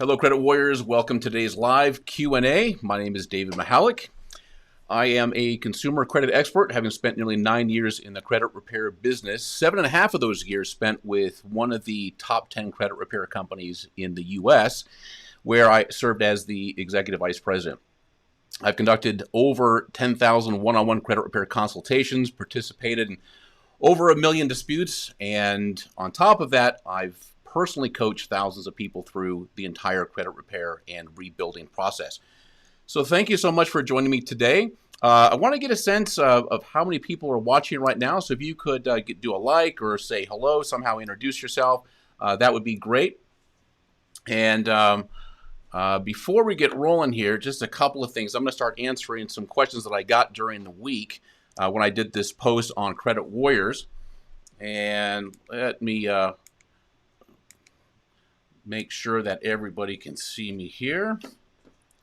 Hello, Credit Warriors. Welcome to today's live Q&A. My name is David Michalek. I am a consumer credit expert, having spent nearly 9 years in the credit repair business. 7.5 of those years spent with one of the top 10 credit repair companies in the U.S., where I served as the executive vice president. I've conducted over 10,000 one-on-one credit repair consultations, participated in over 1 million disputes, and on top of that, I've personally coached thousands of people through the entire credit repair and rebuilding process. So thank you so much for joining me today. I want to get a sense of how many people are watching right now. So if you could do a like or say hello, somehow introduce yourself, that would be great. And before we get rolling here, just a couple of things. I'm going to start answering some questions that I got during the week when I did this post on Credit Warriors. And let me make sure that everybody can see me here.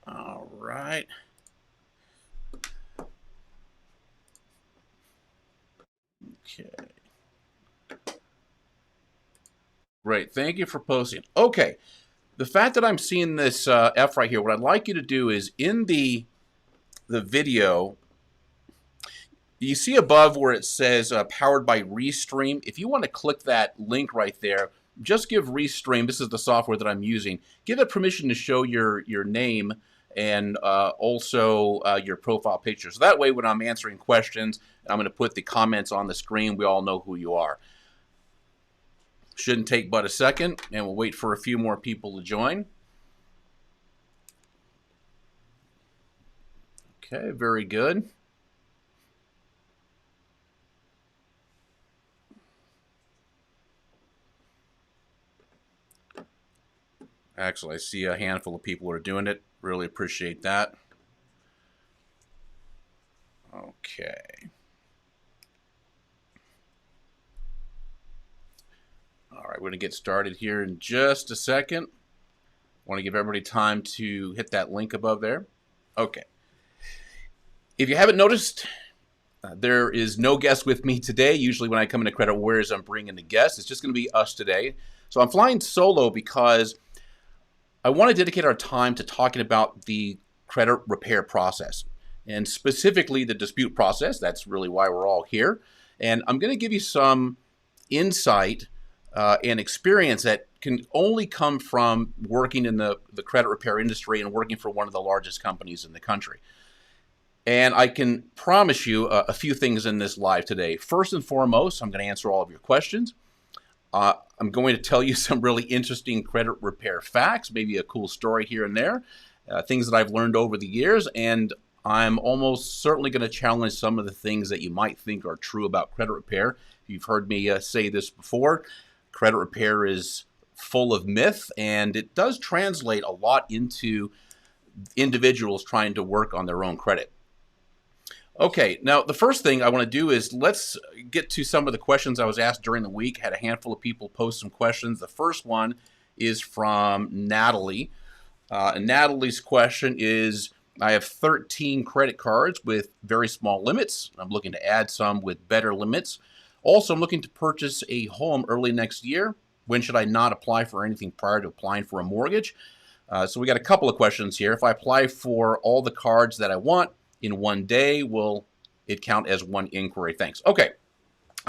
All right. Okay. Great. Thank you for posting. Okay. The fact that I'm seeing this F right here, what I'd like you to do is in the video, you see above where it says powered by Restream. If you want to click that link right there, just give Restream, this is the software that I'm using, give it permission to show your name and also your profile picture. So that way when I'm answering questions, I'm going to put the comments on the screen. We all know who you are. Shouldn't take but a second, and we'll wait for a few more people to join. Okay, very good. Actually, I see a handful of people are doing it. Really appreciate that. Okay. All right, we're going to get started here in just a second. Want to give everybody time to hit that link above there. Okay. If you haven't noticed, there is no guest with me today. Usually when I come into Credit Warriors, I'm bringing a guest. It's just going to be us today. So I'm flying solo because I want to dedicate our time to talking about the credit repair process, and specifically the dispute process. That's really why we're all here. And I'm going to give you some insight and experience that can only come from working in the credit repair industry and working for one of the largest companies in the country. And I can promise you a few things in this live today. First and foremost, I'm going to answer all of your questions. I'm going to tell you some really interesting credit repair facts, maybe a cool story here and there, things that I've learned over the years, and I'm almost certainly going to challenge some of the things that you might think are true about credit repair. You've heard me say this before. Credit repair is full of myth, and it does translate a lot into individuals trying to work on their own credit. Okay, now the first thing I want to do is let's get to some of the questions I was asked during the week. Had a handful of people post some questions. The first one is from Natalie. And Natalie's question is, I have 13 credit cards with very small limits. I'm looking to add some with better limits. Also, I'm looking to purchase a home early next year. When should I not apply for anything prior to applying for a mortgage? So we got a couple of questions here. If I apply for all the cards that I want in one day, will it count as one inquiry? Thanks. Okay,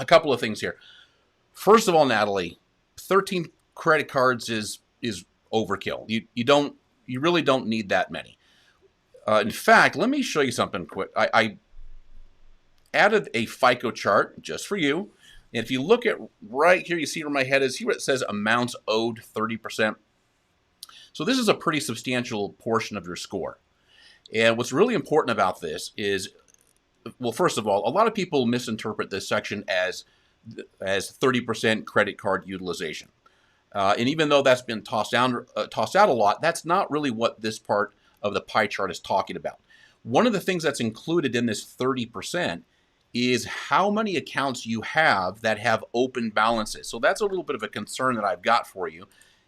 a couple of things here. First of all, Natalie, 13 credit cards is overkill. You really don't need that many. In fact, let me show you something quick. I added a FICO chart just for you. And if you look at right here, you see where my head is. See where it says amounts owed 30%. So this is a pretty substantial portion of your score. And what's really important about this is, well, first of all, a lot of people misinterpret this section as 30% credit card utilization. And even though that's been tossed out a lot, that's not really what this part of the pie chart is talking about. One of the things that's included in this 30% is how many accounts you have that have open balances. So that's a little bit of a concern that I've got for you,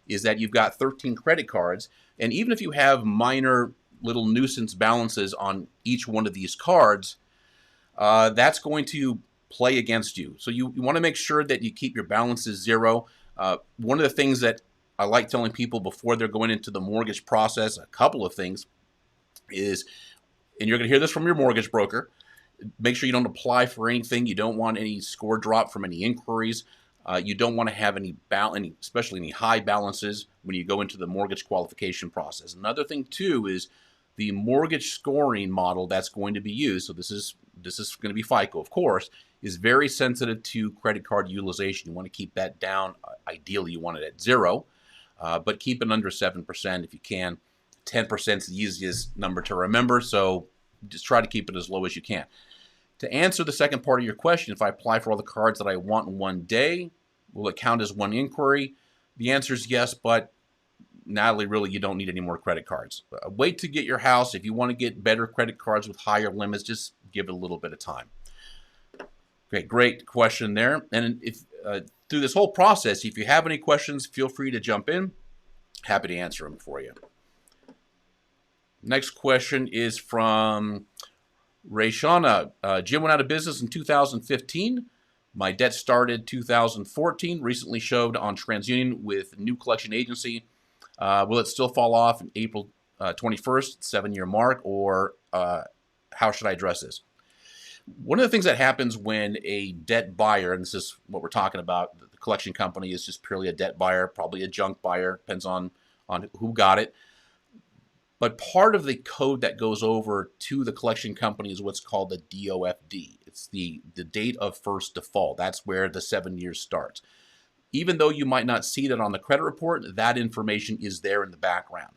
is that you've got 13 credit cards, and even if you have minor little nuisance balances on each one of these cards, that's going to play against you. So you want to make sure that you keep your balances zero. One of the things that I like telling people before they're going into the mortgage process, a couple of things is, and you're going to hear this from your mortgage broker, make sure you don't apply for anything. You don't want any score drop from any inquiries. You don't want to have any especially any high balances when you go into the mortgage qualification process. Another thing too is the mortgage scoring model that's going to be used. So this is going to be FICO, of course, is very sensitive to credit card utilization. You want to keep that down. Ideally, you want it at 0, but keep it under 7% if you can. 10% is the easiest number to remember, so just try to keep it as low as you can. To answer the second part of your question, if I apply for all the cards that I want in one day, will it count as one inquiry? The answer is yes, but Natalie, really, you don't need any more credit cards. Wait to get your house. If you want to get better credit cards with higher limits, just give it a little bit of time. Great question there. And if through this whole process, if you have any questions, feel free to jump in. Happy to answer them for you. Next question is from Rayshana. Jim went out of business in 2015. My debt started 2014. Recently showed on TransUnion with new collection agency. Will it still fall off in April 21st, 7-year mark, or how should I address this? One of the things that happens when a debt buyer, and this is what we're talking about, the collection company is just purely a debt buyer, probably a junk buyer, depends on who got it. But part of the code that goes over to the collection company is what's called the DOFD. It's the date of first default. That's where the 7 years starts. Even though you might not see that on the credit report, that information is there in the background.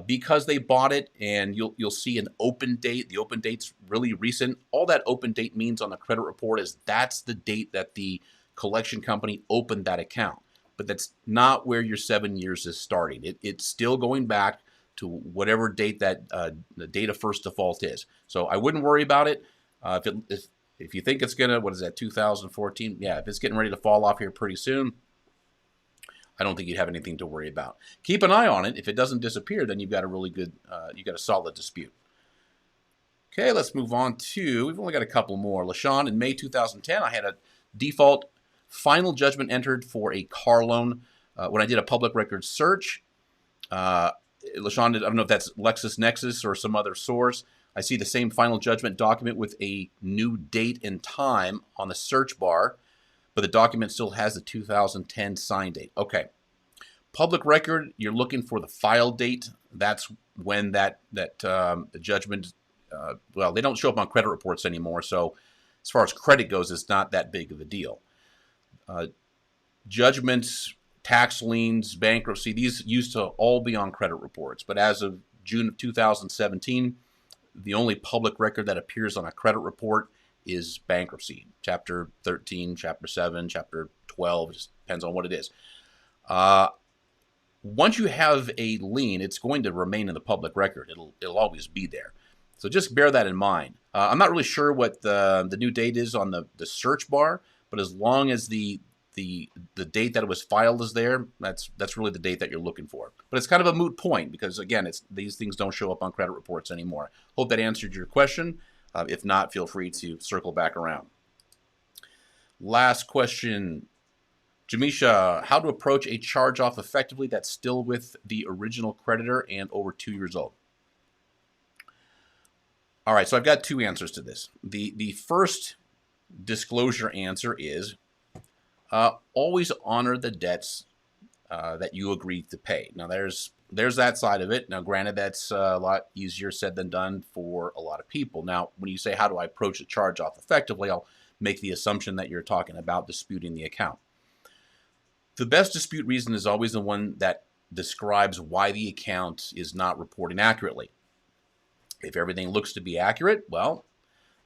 Because they bought it, and you'll see an open date. The open date's really recent. All that open date means on the credit report is that's the date that the collection company opened that account. But that's not where your 7 years is starting. It's still going back to whatever date that the date of first default is. So I wouldn't worry about it. If you think it's gonna, 2014? Yeah, if it's getting ready to fall off here pretty soon, I don't think you'd have anything to worry about. Keep an eye on it. If it doesn't disappear, then you've got a really good, you got a solid dispute. Okay, let's move on to, we've only got a couple more. LaShawn, in May 2010, I had a default final judgment entered for a car loan. When I did a public record search, LaShawn, I don't know if that's LexisNexis or some other source. I see the same final judgment document with a new date and time on the search bar, but the document still has the 2010 sign date. Okay. Public record, you're looking for the file date. That's when the judgment, well, they don't show up on credit reports anymore, so as far as credit goes, it's not that big of a deal. Judgments, tax liens, bankruptcy, these used to all be on credit reports. But as of June of 2017, the only public record that appears on a credit report is bankruptcy. Chapter 13, Chapter 7, Chapter 12, just depends on what it is. Once you have a lien, it's going to remain in the public record. It'll always be there. So just bear that in mind. I'm not really sure what the new date is on the search bar, but as long as the date that it was filed is there, that's really the date that you're looking for. But it's kind of a moot point because, again, these things don't show up on credit reports anymore. Hope that answered your question. If not, feel free to circle back around. Last question. Jamisha, how to approach a charge-off effectively that's still with the original creditor and over 2 years old? All right, so I've got two answers to this. The first disclosure answer is always honor the debts that you agreed to pay. Now, there's that side of it. Now, granted, that's a lot easier said than done for a lot of people. Now, when you say, how do I approach a charge-off effectively, I'll make the assumption that you're talking about disputing the account. The best dispute reason is always the one that describes why the account is not reporting accurately. If everything looks to be accurate, well,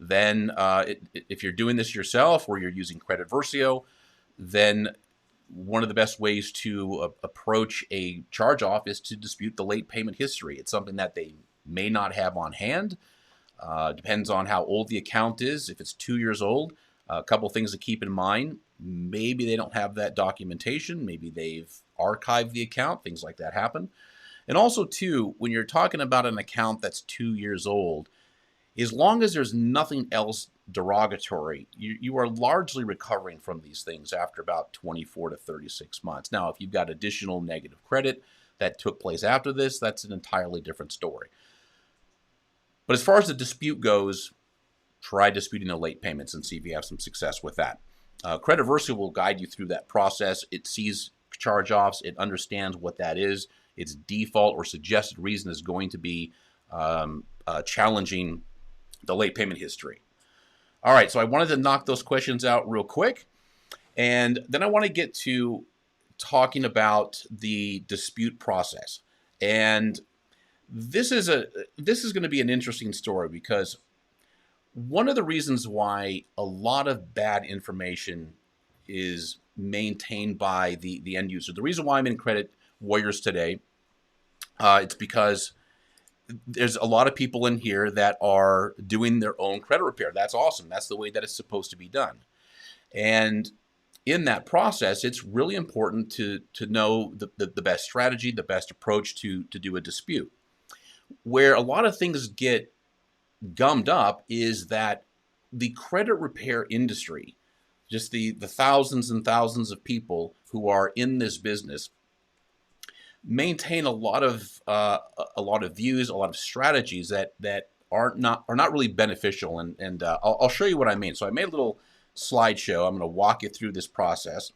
then if you're doing this yourself or you're using Creditor, then one of the best ways to approach a charge-off is to dispute the late payment history. It's something that they may not have on hand. Depends on how old the account is. If it's 2 years old, a couple things to keep in mind. Maybe they don't have that documentation. Maybe they've archived the account. Things like that happen. And also, too, when you're talking about an account that's 2 years old, as long as there's nothing else derogatory, you are largely recovering from these things after about 24 to 36 months. Now, if you've got additional negative credit that took place after this, that's an entirely different story. But as far as the dispute goes, try disputing the late payments and see if you have some success with that. Creditor will guide you through that process. It sees charge-offs. It understands what that is. Its default or suggested reason is going to be challenging the late payment history. All right, so I wanted to knock those questions out real quick. And then I want to get to talking about the dispute process. And this is going to be an interesting story because one of the reasons why a lot of bad information is maintained by the end user, the reason why I'm in Credit Warriors today, it's because there's a lot of people in here that are doing their own credit repair. That's awesome. That's the way that it's supposed to be done. And in that process, it's really important to know the best strategy, the best approach to do a dispute. Where a lot of things get gummed up is that the credit repair industry, just the thousands and thousands of people who are in this business, maintain a lot of views, a lot of strategies that are not really beneficial. And I'll show you what I mean. So I made a little slideshow. I'm going to walk you through this process.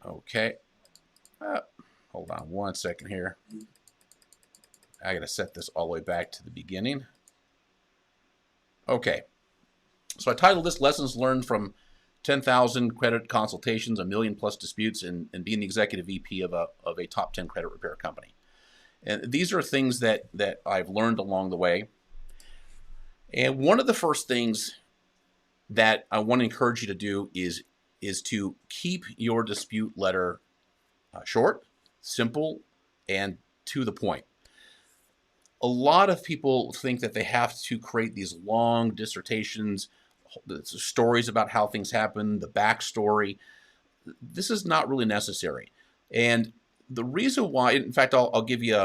Okay. Hold on one second here. I got to set this all the way back to the beginning. Okay. So I titled this Lessons Learned from 10,000 Credit Consultations, 1 million+ disputes, and being the executive VP of a top 10 credit repair company. And these are things that I've learned along the way. And one of the first things that I want to encourage you to do is to keep your dispute letter short, simple, and to the point. A lot of people think that they have to create these long dissertations, stories about how things happen, the backstory. This is not really necessary. And the reason why, in fact, I'll give you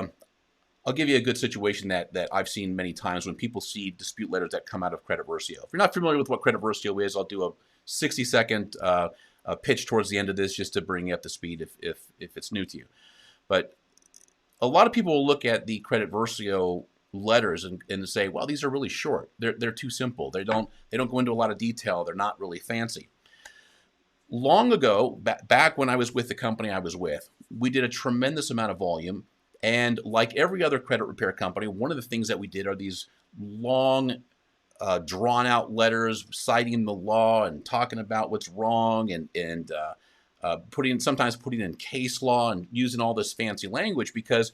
a good situation that I've seen many times when people see dispute letters that come out of Creditor. If you're not familiar with what Creditor is, I'll do a 60-second pitch towards the end of this just to bring you up to speed if it's new to you. But a lot of people will look at the Creditor letters and say, well, these are really short. They're too simple. They don't go into a lot of detail. They're not really fancy. Long ago, back when I was with the company I was with, we did a tremendous amount of volume. And like every other credit repair company, one of the things that we did are these long, drawn-out letters citing the law and talking about what's wrong and sometimes putting in case law and using all this fancy language because,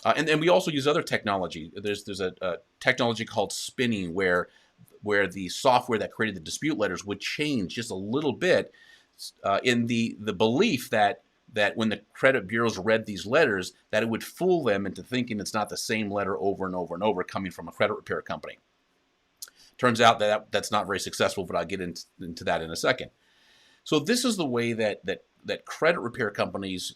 and we also use other technology. There's a technology called spinning where the software that created the dispute letters would change just a little bit in the belief that when the credit bureaus read these letters, that it would fool them into thinking it's not the same letter over and over and over coming from a credit repair company. Turns out that's not very successful, but I'll get into that in a second. So this is the way that credit repair companies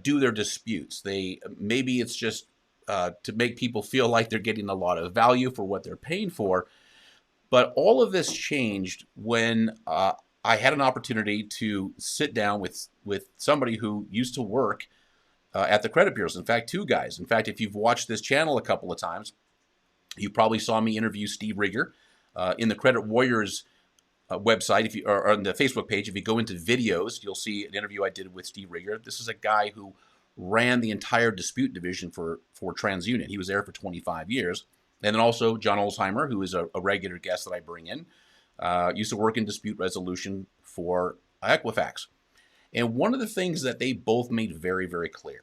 do their disputes. Maybe it's just to make people feel like they're getting a lot of value for what they're paying for. But all of this changed when I had an opportunity to sit down with somebody who used to work at the credit bureaus. In fact, two guys. In fact, if you've watched this channel a couple of times, you probably saw me interview Steve Rigger in the Credit Warriors website, or on the Facebook page. If you go into videos, you'll see an interview I did with Steve Rigger. This is a guy who ran the entire dispute division for TransUnion. He was there for 25 years. And then also John Olsheimer, who is a regular guest that I bring in, used to work in dispute resolution for Equifax. And one of the things that they both made very, very clear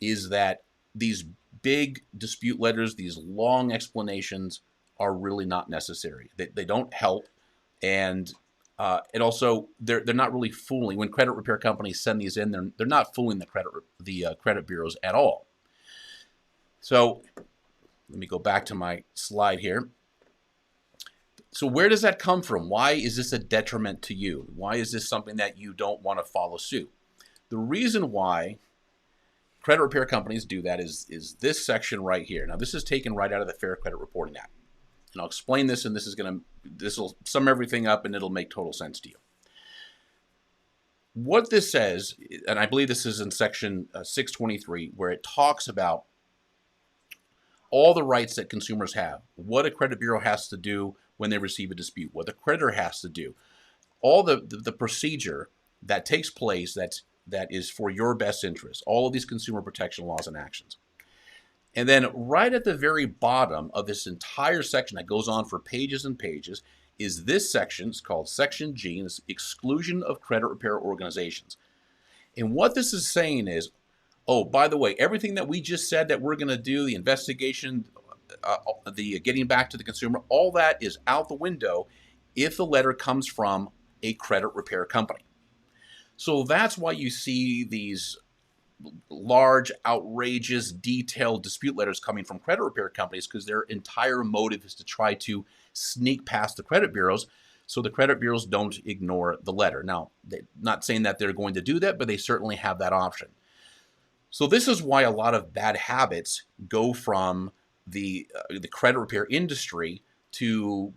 is that these big dispute letters, these long explanations, are really not necessary. They don't help. And also they're not really fooling. When credit repair companies send these in, they're not fooling the credit bureaus at all. So let me go back to my slide here. So where does that come from? Why is this a detriment to you? Why is this something that you don't want to follow suit? The reason why credit repair companies do that is this section right here. Now, this is taken right out of the Fair Credit Reporting Act. And I'll explain this, and this will sum everything up, and it'll make total sense to you. What this says, and I believe this is in section 623, where it talks about all the rights that consumers have, what a credit bureau has to do when they receive a dispute, what the creditor has to do, all the procedure that takes place that is for your best interest, all of these consumer protection laws and actions. And then right at the very bottom of this entire section that goes on for pages and pages is this section. It's called Section G, and it's exclusion of credit repair organizations. And what this is saying is, oh, by the way, everything that we just said that we're going to do, the investigation, the getting back to the consumer, all that is out the window if the letter comes from a credit repair company. So that's why you see these large, outrageous, detailed dispute letters coming from credit repair companies, because their entire motive is to try to sneak past the credit bureaus so the credit bureaus don't ignore the letter. Now, not saying that they're going to do that, but they certainly have that option. So this is why a lot of bad habits go from the credit repair industry to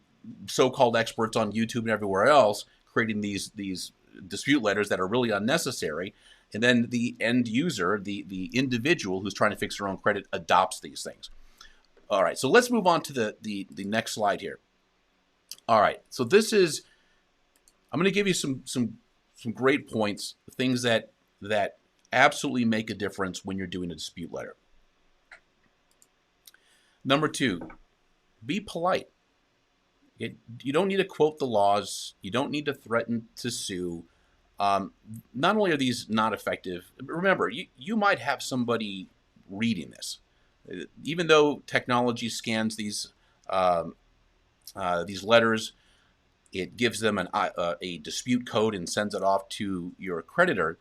so-called experts on YouTube and everywhere else, creating these dispute letters that are really unnecessary. And then the end user, the individual who's trying to fix their own credit, adopts these things. All right, so let's move on to the next slide here. All right, so this is, I'm going to give you some great points, things that absolutely make a difference when you're doing a dispute letter. Number 2, be polite. You don't need to quote the laws. You don't need to threaten to sue. Not only are these not effective, remember, you might have somebody reading this. Even though technology scans these letters, it gives them a dispute code and sends it off to your creditor.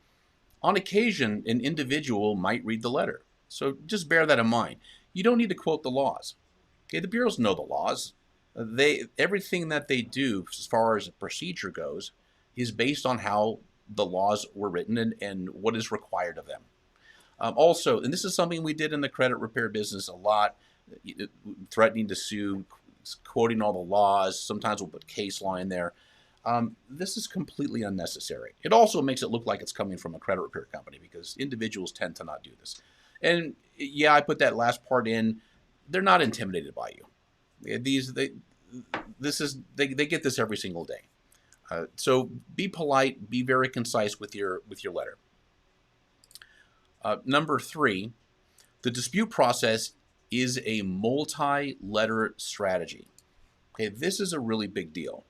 On occasion, an individual might read the letter. So just bear that in mind. You don't need to quote the laws. Okay, the bureaus know the laws. Everything that they do as far as the procedure goes is based on how the laws were written and what is required of them. Also, and this is something we did in the credit repair business a lot, threatening to sue, quoting all the laws. Sometimes we'll put case law in there. This is completely unnecessary. It also makes it look like it's coming from a credit repair company, because individuals tend to not do this. And yeah, I put that last part in. They're not intimidated by you. They get this every single day. So be polite, be very concise with your letter. Number 3, the dispute process is a multi-letter strategy. Okay, this is a really big deal.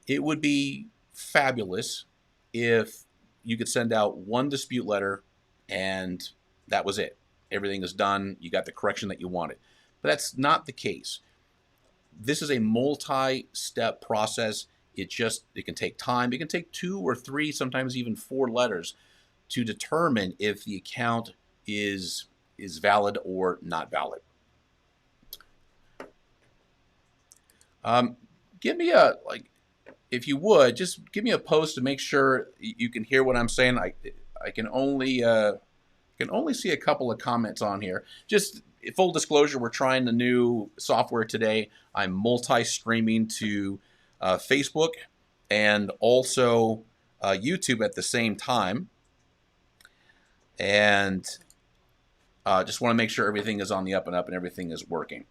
It would be fabulous if you could send out one dispute letter and that was it. Everything is done. You got the correction that you wanted. But that's not the case. This is a multi-step process. It can take time. It can take 2 or 3, sometimes even 4 letters to determine if the account is valid or not valid. Give me if you would, just give me a post to make sure you can hear what I'm saying. I can only see a couple of comments on here. Just full disclosure, we're trying the new software today. I'm multi-streaming to Facebook and also YouTube at the same time. And just want to make sure everything is on the up and up and everything is working.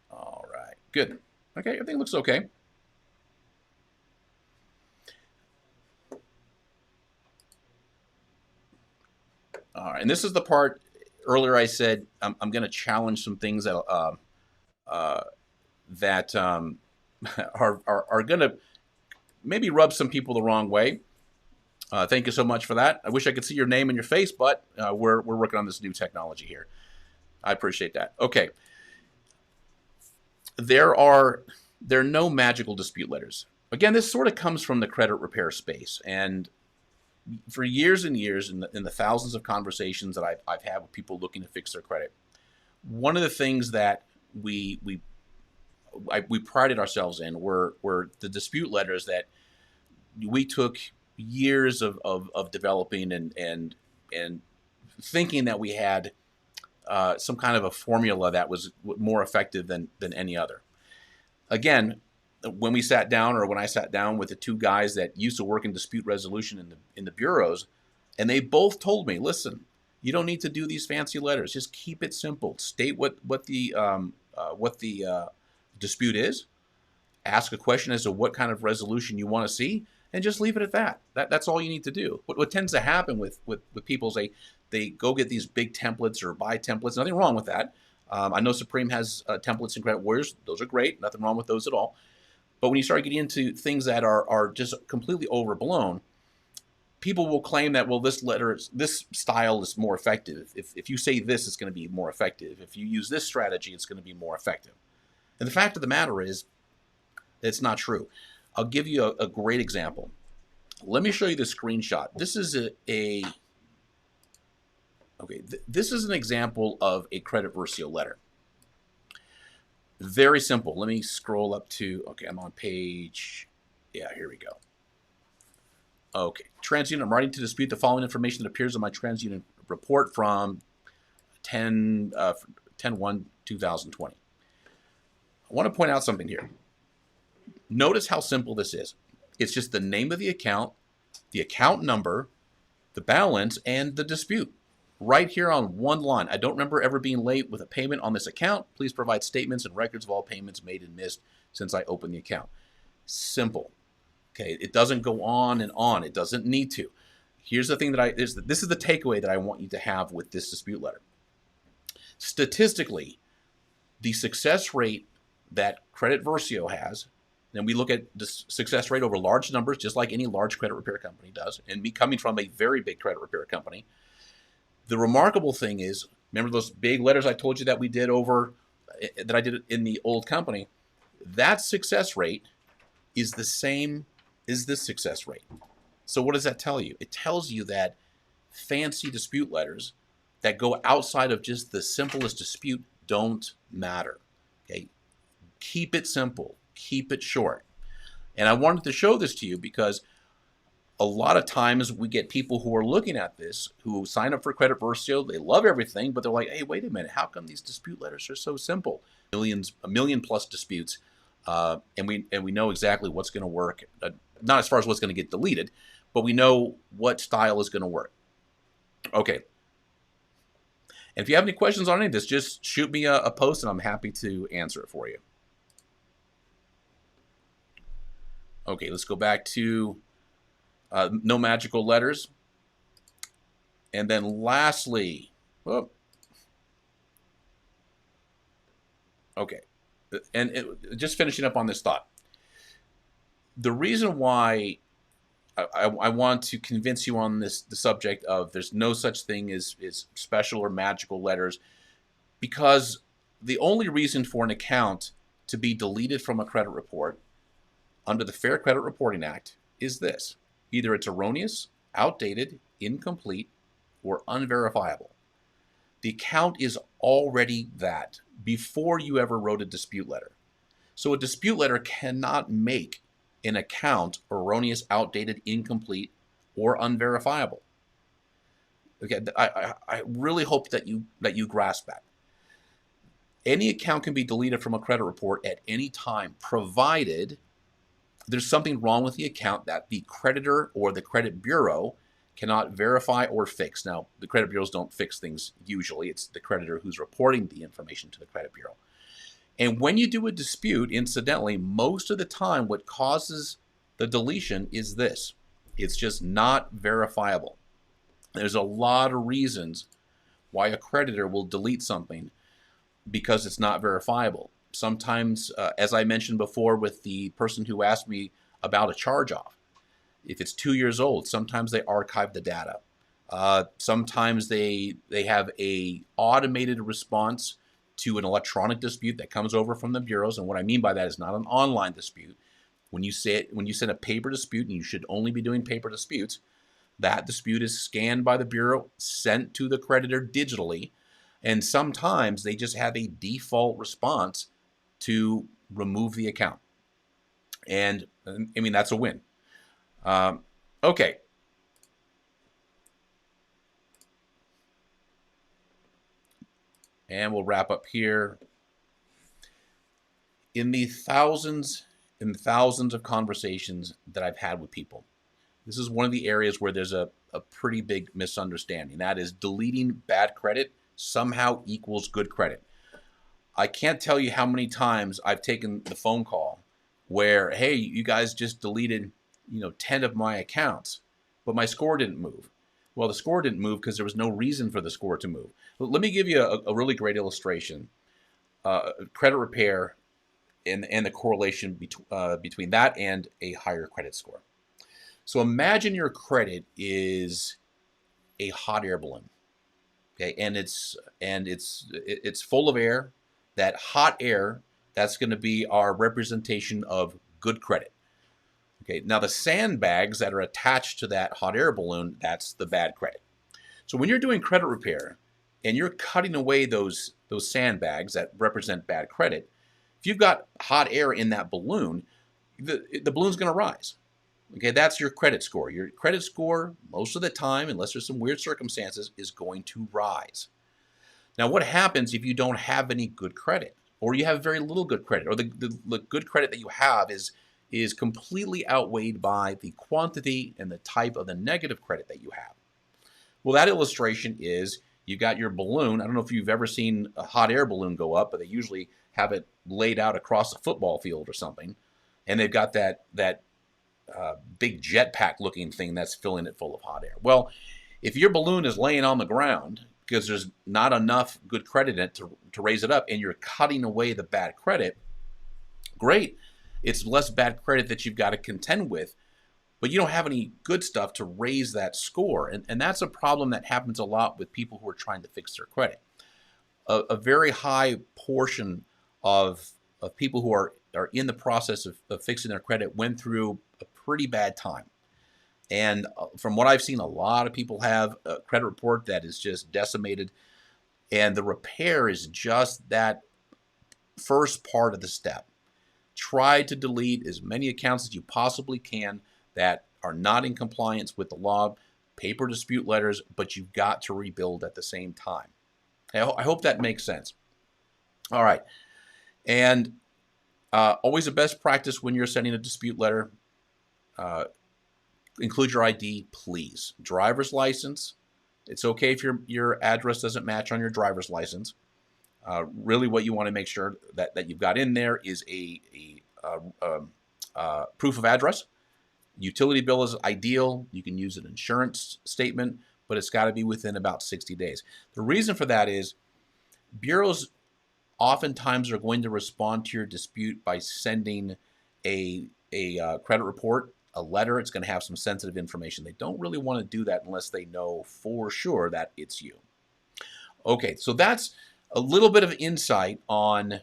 All right, good. Okay, everything looks okay. All right, and this is the part earlier I said I'm going to challenge some things that are going to maybe rub some people the wrong way. Thank you so much for that. I wish I could see your name and your face, but we're working on this new technology here. I appreciate that. Okay. There are no magical dispute letters. Again, this sort of comes from the credit repair space, and for years and years, in the thousands of conversations that I've had with people looking to fix their credit, one of the things that we prided ourselves in were the dispute letters that we took years of developing and thinking that we had some kind of a formula that was more effective than any other. Again, when we sat down, or when I sat down with the two guys that used to work in dispute resolution in the bureaus, and they both told me, listen, you don't need to do these fancy letters. Just keep it simple. State what the dispute is. Ask a question as to what kind of resolution you want to see, and just leave it at that. That's all you need to do. What tends to happen with people is they go get these big templates or buy templates. Nothing wrong with that. I know Supreme has templates and Credit Warriors. Those are great. Nothing wrong with those at all. But when you start getting into things that are just completely overblown, people will claim that, well, this style is more effective. If you say this, it's going to be more effective. If you use this strategy, it's going to be more effective. And the fact of the matter is, it's not true. I'll give you a great example. Let me show you the screenshot. This is this is an example of a Credit Versio letter. Very simple. Let me scroll up to, okay, I'm on page, yeah, here we go. Okay, TransUnion, I'm writing to dispute the following information that appears on my TransUnion report from 10/1/2020. I want to point out something here. Notice how simple this is. It's just the name of the account number, the balance, and the dispute. Right here on one line. I don't remember ever being late with a payment on this account. Please provide statements and records of all payments made and missed since I opened the account. Simple. Okay, it doesn't go on and on. It doesn't need to. Here's the thing this is the takeaway that I want you to have with this dispute letter. Statistically, the success rate that Credit Versio has, and we look at the success rate over large numbers, just like any large credit repair company does, and me coming from a very big credit repair company, the remarkable thing is, remember those big letters I told you that we did that I did in the old company? That success rate is the same as this success rate. So what does that tell you? It tells you that fancy dispute letters that go outside of just the simplest dispute don't matter. Okay, keep it simple, keep it short. And I wanted to show this to you because a lot of times we get people who are looking at this, who sign up for Credit Versio, they love everything, but they're like, hey, wait a minute, how come these dispute letters are so simple? A million plus disputes, and we know exactly what's going to work. Not as far as what's going to get deleted, but we know what style is going to work. Okay. And if you have any questions on any of this, just shoot me a post and I'm happy to answer it for you. Okay, let's go back to no magical letters. And then lastly, okay, and just finishing up on this thought. The reason why I want to convince you on the subject of there's no such thing as special or magical letters, because the only reason for an account to be deleted from a credit report under the Fair Credit Reporting Act is this: either it's erroneous, outdated, incomplete, or unverifiable. The account is already that before you ever wrote a dispute letter. So a dispute letter cannot make an account erroneous, outdated, incomplete, or unverifiable. Okay, I really hope that you grasp that. Any account can be deleted from a credit report at any time, provided there's something wrong with the account that the creditor or the credit bureau cannot verify or fix. Now, the credit bureaus don't fix things usually. It's the creditor who's reporting the information to the credit bureau. And when you do a dispute, incidentally, most of the time what causes the deletion is this: it's just not verifiable. There's a lot of reasons why a creditor will delete something because it's not verifiable. Sometimes, as I mentioned before with the person who asked me about a charge-off, if it's 2 years old, sometimes they archive the data. Sometimes they have a automated response to an electronic dispute that comes over from the bureaus. And what I mean by that is not an online dispute. When you send a paper dispute, and you should only be doing paper disputes, that dispute is scanned by the bureau, sent to the creditor digitally, and sometimes they just have a default response to remove the account. And I mean, that's a win. Okay. And we'll wrap up here. In the thousands and thousands of conversations that I've had with people, this is one of the areas where there's a pretty big misunderstanding. That is, deleting bad credit somehow equals good credit. I can't tell you how many times I've taken the phone call where, hey, you guys just deleted, 10 of my accounts, but my score didn't move. Well, the score didn't move because there was no reason for the score to move. Let me give you a really great illustration. Credit repair and the correlation between that and a higher credit score. So imagine your credit is a hot air balloon, okay, and it's full of air. That hot air, that's going to be our representation of good credit. Okay, now the sandbags that are attached to that hot air balloon, that's the bad credit. So when you're doing credit repair and you're cutting away those sandbags that represent bad credit, if you've got hot air in that balloon, the balloon's going to rise. Okay, that's your credit score. Your credit score, most of the time, unless there's some weird circumstances, is going to rise. Now, what happens if you don't have any good credit, or you have very little good credit, or the good credit that you have is completely outweighed by the quantity and the type of the negative credit that you have? Well, that illustration is you got your balloon. I don't know if you've ever seen a hot air balloon go up, but they usually have it laid out across a football field or something, and they've got that big jetpack looking thing that's filling it full of hot air. Well, if your balloon is laying on the ground because there's not enough good credit in it to raise it up, and you're cutting away the bad credit, great. It's less bad credit that you've got to contend with, but you don't have any good stuff to raise that score. And that's a problem that happens a lot with people who are trying to fix their credit. A very high portion of people who are in the process of fixing their credit went through a pretty bad time. And from what I've seen, a lot of people have a credit report that is just decimated. And the repair is just that first part of the step. Try to delete as many accounts as you possibly can that are not in compliance with the law, paper dispute letters, but you've got to rebuild at the same time. I hope that makes sense. All right. And always a best practice when you're sending a dispute letter, include your ID, please. Driver's license. It's okay if your address doesn't match on your driver's license. Really what you want to make sure that you've got in there is a proof of address. Utility bill is ideal. You can use an insurance statement, but it's got to be within about 60 days. The reason for that is bureaus oftentimes are going to respond to your dispute by sending a credit report, a letter. It's going to have some sensitive information. They don't really want to do that unless they know for sure that it's you. Okay, so that's a little bit of insight on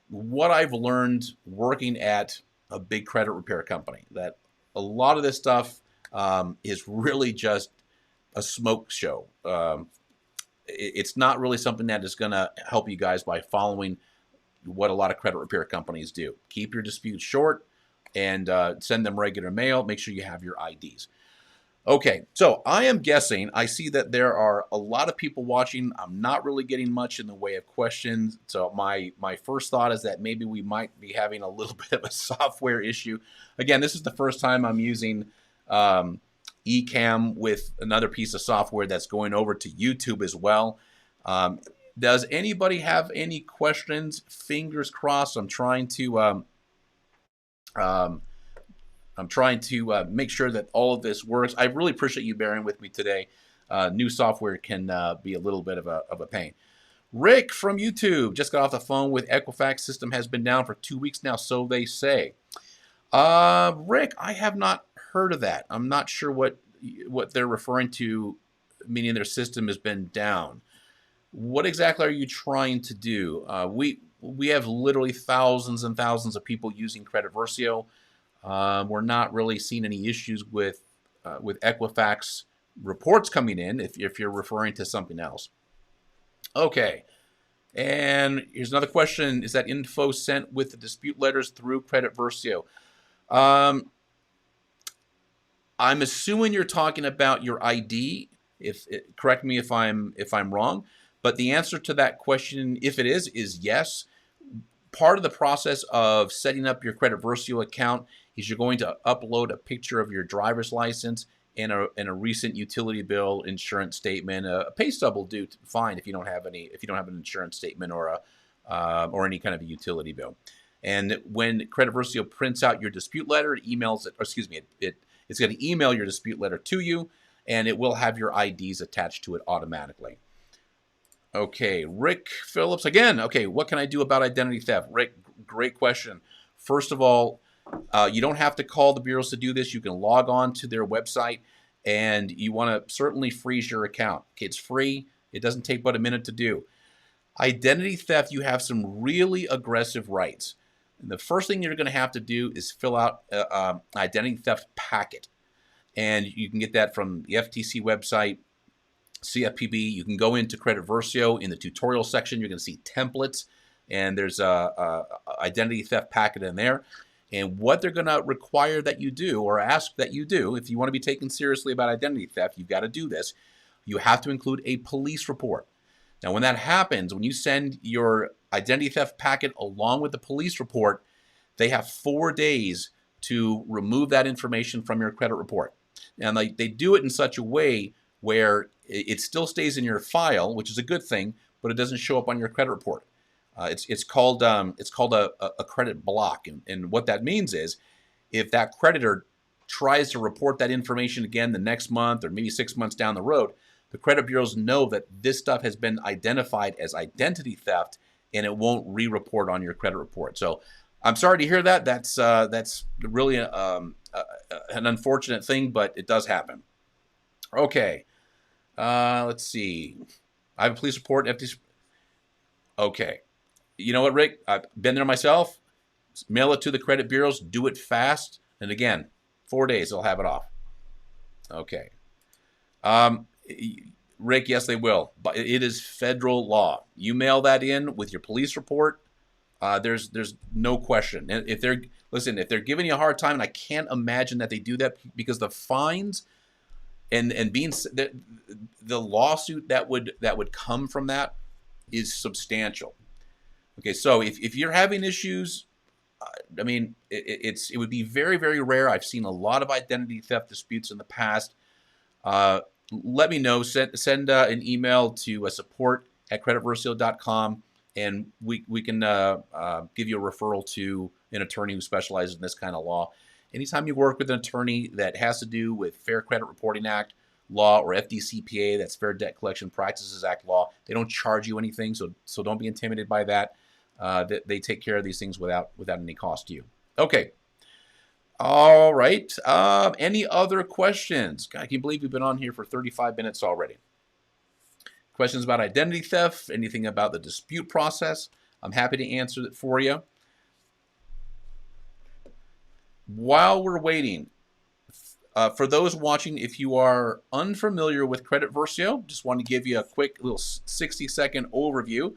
what I've learned working at a big credit repair company. That a lot of this stuff is really just a smoke show. It's not really something that is going to help you guys by following what a lot of credit repair companies do. Keep your disputes short and send them regular mail. Make sure you have your IDs. Okay, so I am guessing, I see that there are a lot of people watching. I'm not really getting much in the way of questions. So my first thought is that maybe we might be having a little bit of a software issue. Again, this is the first time I'm using Ecamm with another piece of software that's going over to YouTube as well. Does anybody have any questions? Fingers crossed. I'm trying to make sure that all of this works. I really appreciate you bearing with me today. New software can be a little bit of a pain. Rick from YouTube just got off the phone with Equifax. System has been down for 2 weeks now, so they say. Rick, I have not heard of that. I'm not sure what they're referring to, meaning their system has been down. What exactly are you trying to do? We have literally thousands and thousands of people using Credit Versio. We're not really seeing any issues with Equifax reports coming in if you're referring to something else. Okay. And here's another question. Is that info sent with the dispute letters through Credit Versio? I'm assuming you're talking about your ID. Correct me if I'm wrong, But the answer to that question, if it is yes. Part of the process of setting up your Crediversio account is you're going to upload a picture of your driver's license and a recent utility bill, insurance statement. A pay stub will do fine if you don't have an insurance statement or any kind of a utility bill. And when Crediversio prints out your dispute letter, it emails it, or excuse me, it's going to email your dispute letter to you, and it will have your IDs attached to it automatically. Okay, Rick Phillips again. Okay, what can I do about identity theft? Rick, great question. First of all, you don't have to call the bureaus to do this. You can log on to their website, and you want to certainly freeze your account. Okay, it's free. It doesn't take but a minute to do. Identity theft, you have some really aggressive rights. And the first thing you're going to have to do is fill out an identity theft packet. And you can get that from the FTC website, CFPB. You can go into Crediversio. In the tutorial section, you're going to see templates, and there's a identity theft packet in there. And what they're going to require that you do, or ask that you do, if you want to be taken seriously about identity theft, you've got to do this. You have to include a police report. Now, when that happens, when you send your identity theft packet along with the police report, they have 4 days to remove that information from your credit report. And they do it in such a way where it still stays in your file, which is a good thing, but it doesn't show up on your credit report. It's called a credit block, and what that means is if that creditor tries to report that information again the next month or maybe 6 months down the road, the credit bureaus know that this stuff has been identified as identity theft, and it won't re-report on your credit report. So I'm sorry to hear that. That's really an unfortunate thing, but it does happen. Okay. Let's see. I have a police report. FTC. Okay. You know what, Rick? I've been there myself. Mail it to the credit bureaus. Do it fast. And again, 4 days, they'll have it off. Okay. Rick, yes, they will. But it is federal law. You mail that in with your police report. There's no question. And if they're giving you a hard time, and I can't imagine that they do that, because the fines and being the lawsuit that would come from that is substantial. Okay, so if you're having issues, I mean, it would be very, very rare. I've seen a lot of identity theft disputes in the past. Let me know. Send an email to support@creditversio.com, and we can give you a referral to an attorney who specializes in this kind of law. Anytime you work with an attorney that has to do with Fair Credit Reporting Act law or FDCPA, that's Fair Debt Collection Practices Act law, they don't charge you anything, so don't be intimidated by that. They take care of these things without any cost to you. Okay. All right. Any other questions? God, I can't believe we've been on here for 35 minutes already. Questions about identity theft, anything about the dispute process, I'm happy to answer it for you. While we're waiting, for those watching, if you are unfamiliar with Crediversio, just want to give you a quick little 60-second overview.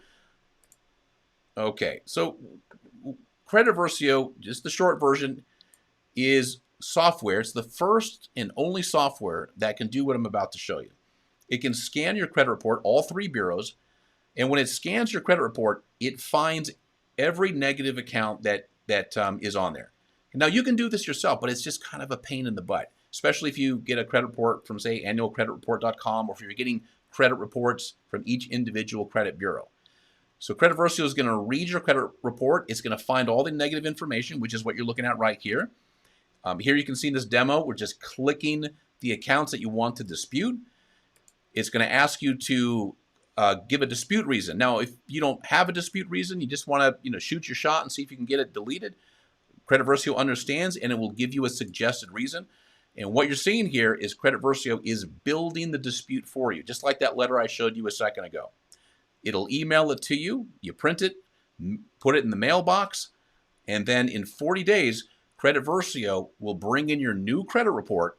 Okay, so Crediversio, just the short version, is software. It's the first and only software that can do what I'm about to show you. It can scan your credit report, all 3 bureaus, and when it scans your credit report, it finds every negative account that is on there. Now, you can do this yourself, but it's just kind of a pain in the butt, especially if you get a credit report from, say, annualcreditreport.com, or if you're getting credit reports from each individual credit bureau. So Crediversio is going to read your credit report. It's going to find all the negative information, which is what you're looking at right here. Here you can see in this demo, we're just clicking the accounts that you want to dispute. It's going to ask you to give a dispute reason. Now, if you don't have a dispute reason, you just want to shoot your shot and see if you can get it deleted, Crediversio understands, and it will give you a suggested reason. And what you're seeing here is Crediversio is building the dispute for you, just like that letter I showed you a second ago. It'll email it to you, you print it, put it in the mailbox, and then in 40 days, Crediversio will bring in your new credit report.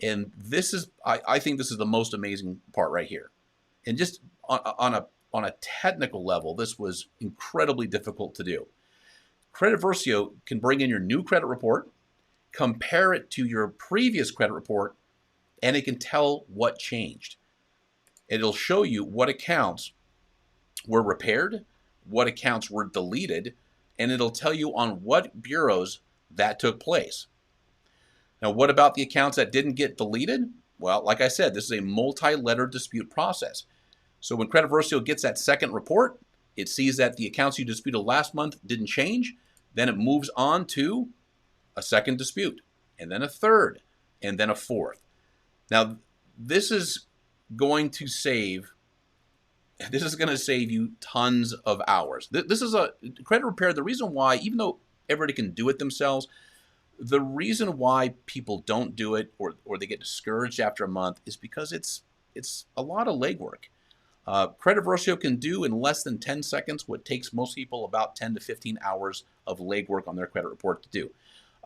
And this is, I think this is the most amazing part right here. And just on a technical level, this was incredibly difficult to do. Crediversio can bring in your new credit report, compare it to your previous credit report, and it can tell what changed. It'll show you what accounts were repaired, what accounts were deleted, and it'll tell you on what bureaus that took place. Now, what about the accounts that didn't get deleted? Well, like I said, this is a multi-letter dispute process. So when Crediversio gets that second report, it sees that the accounts you disputed last month didn't change. Then it moves on to a second dispute, and then a third, and then a fourth. Now, this is going to save you tons of hours. This is a credit repair. The reason why, even though everybody can do it themselves, the reason why people don't do it or they get discouraged after a month is because it's a lot of legwork. Crediversio can do in less than 10 seconds what takes most people about 10 to 15 hours of legwork on their credit report to do.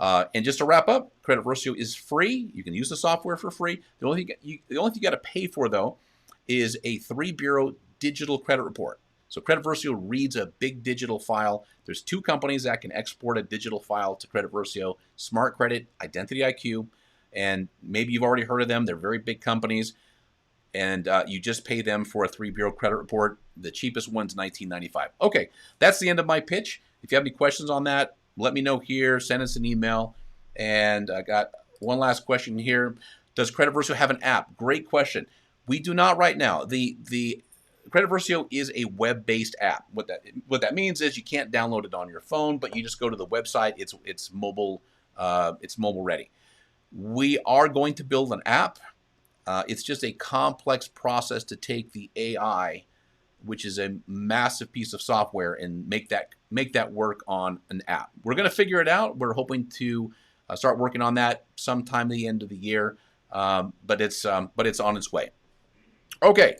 And just to wrap up, Crediversio is free. You can use the software for free. The only thing you got to pay for, though, is a 3-bureau digital credit report. So Crediversio reads a big digital file. There's 2 companies that can export a digital file to Crediversio: Smart Credit, Identity IQ, and maybe you've already heard of them. They're very big companies, and you just pay them for a 3-bureau credit report. The cheapest one's $19.95. Okay, that's the end of my pitch. If you have any questions on that, let me know here. Send us an email. And I got one last question here. Does Crediversio have an app? Great question. We do not right now. The Crediversio is a web-based app. What that means is you can't download it on your phone, but you just go to the website. It's mobile ready. We are going to build an app. It's just a complex process to take the AI, which is a massive piece of software, and make that work on an app. We're going to figure it out. We're hoping to start working on that sometime at the end of the year, but it's on its way. Okay.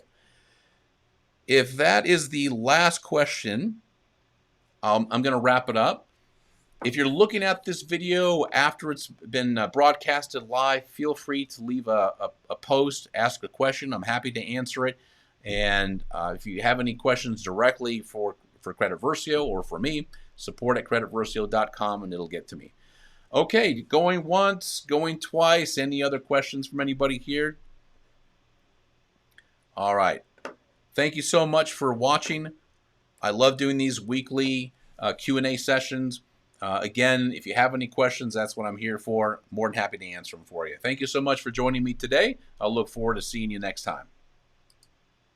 If that is the last question, I'm going to wrap it up. If you're looking at this video after it's been broadcasted live, feel free to leave a post, ask a question. I'm happy to answer it. And if you have any questions directly for Crediversio or for me, support@creditversio.com, and it'll get to me. Okay, going once, going twice. Any other questions from anybody here? All right. Thank you so much for watching. I love doing these weekly Q&A sessions. Again, if you have any questions, that's what I'm here for. More than happy to answer them for you. Thank you so much for joining me today. I'll look forward to seeing you next time.